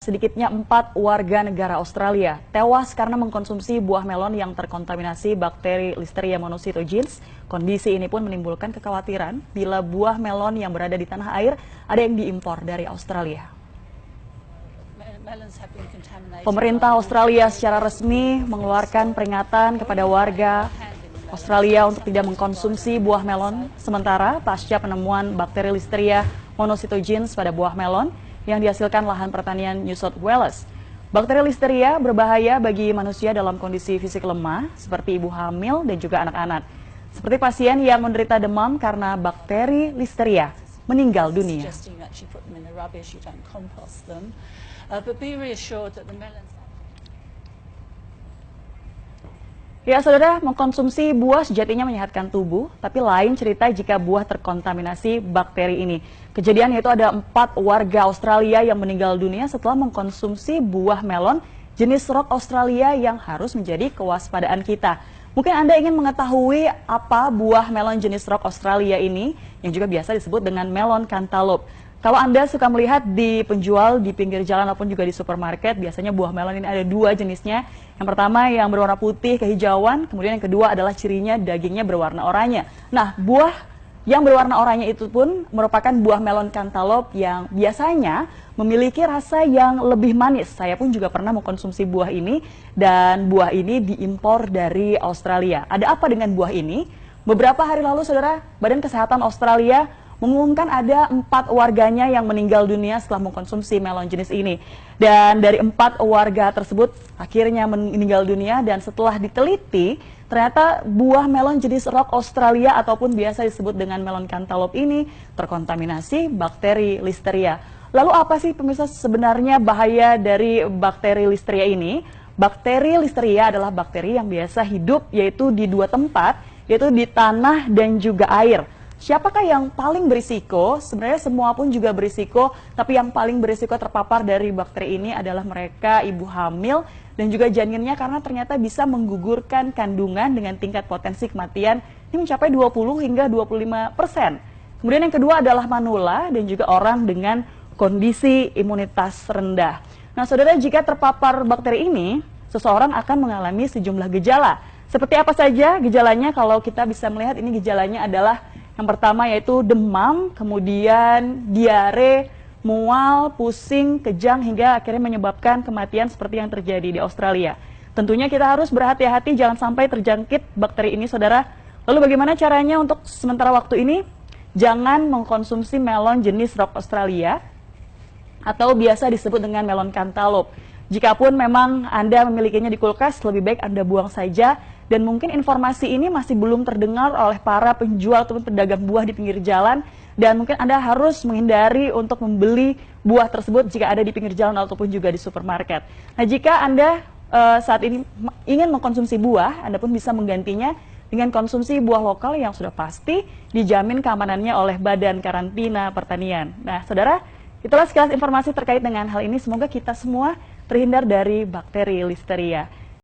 sedikitnya 4 warga negara Australia tewas karena mengkonsumsi buah melon yang terkontaminasi bakteri Listeria monocytogenes. Kondisi ini pun menimbulkan kekhawatiran bila buah melon yang berada di tanah air ada yang diimpor dari Australia. Pemerintah Australia secara resmi mengeluarkan peringatan kepada warga Australia untuk tidak mengkonsumsi buah melon sementara pasca penemuan bakteri Listeria monocytogenes pada buah melon yang dihasilkan lahan pertanian New South Wales. Bakteri Listeria berbahaya bagi manusia dalam kondisi fisik lemah seperti ibu hamil dan juga anak-anak. Seperti pasien yang menderita demam karena bakteri Listeria meninggal dunia. Ya, saudara, mengkonsumsi buah sejatinya menyehatkan tubuh, tapi lain cerita jika buah terkontaminasi bakteri ini. Kejadian yaitu ada 4 warga Australia yang meninggal dunia setelah mengkonsumsi buah melon jenis Rock Australia yang harus menjadi kewaspadaan kita. Mungkin Anda ingin mengetahui apa buah melon jenis Rock Australia ini, yang juga biasa disebut dengan melon cantaloupe. Kalau Anda suka melihat di penjual di pinggir jalan ataupun juga di supermarket, biasanya buah melon ini ada 2 jenisnya. Yang pertama yang berwarna putih kehijauan, kemudian yang kedua adalah cirinya dagingnya berwarna oranye. Nah, buah yang berwarna oranye itu pun merupakan buah melon cantaloupe yang biasanya memiliki rasa yang lebih manis. Saya pun juga pernah mengkonsumsi buah ini dan buah ini diimpor dari Australia. Ada apa dengan buah ini? Beberapa hari lalu, saudara, Badan Kesehatan Australia mengumumkan ada 4 warganya yang meninggal dunia setelah mengkonsumsi melon jenis ini. Dan dari 4 warga tersebut akhirnya meninggal dunia dan setelah diteliti, ternyata buah melon jenis Rock Australia ataupun biasa disebut dengan melon cantaloupe ini terkontaminasi bakteri Listeria. Lalu apa sih pemirsa sebenarnya bahaya dari bakteri Listeria ini? Bakteri Listeria adalah bakteri yang biasa hidup yaitu di 2 tempat, yaitu di tanah dan juga air. Siapakah yang paling berisiko? Sebenarnya semua pun juga berisiko, tapi yang paling berisiko terpapar dari bakteri ini adalah mereka ibu hamil dan juga janinnya karena ternyata bisa menggugurkan kandungan dengan tingkat potensi kematian ini mencapai 20 hingga 25%. Kemudian yang kedua adalah manula dan juga orang dengan kondisi imunitas rendah. Nah, saudara, jika terpapar bakteri ini, seseorang akan mengalami sejumlah gejala. Seperti apa saja gejalanya? Kalau kita bisa melihat ini gejalanya adalah yang pertama yaitu demam, kemudian diare, mual, pusing, kejang hingga akhirnya menyebabkan kematian seperti yang terjadi di Australia. Tentunya kita harus berhati-hati jangan sampai terjangkit bakteri ini, saudara. Lalu bagaimana caranya untuk sementara waktu ini? Jangan mengkonsumsi melon jenis Rock Australia atau biasa disebut dengan melon cantaloupe. Jikapun memang Anda memilikinya di kulkas, lebih baik Anda buang saja. Dan mungkin informasi ini masih belum terdengar oleh para penjual ataupun pedagang buah di pinggir jalan. Dan mungkin Anda harus menghindari untuk membeli buah tersebut jika ada di pinggir jalan ataupun juga di supermarket. Nah, jika Anda saat ini ingin mengkonsumsi buah, Anda pun bisa menggantinya dengan konsumsi buah lokal yang sudah pasti dijamin keamanannya oleh Badan Karantina Pertanian. Nah, saudara, itulah sekilas informasi terkait dengan hal ini. Semoga kita semua terhindar dari bakteri Listeria.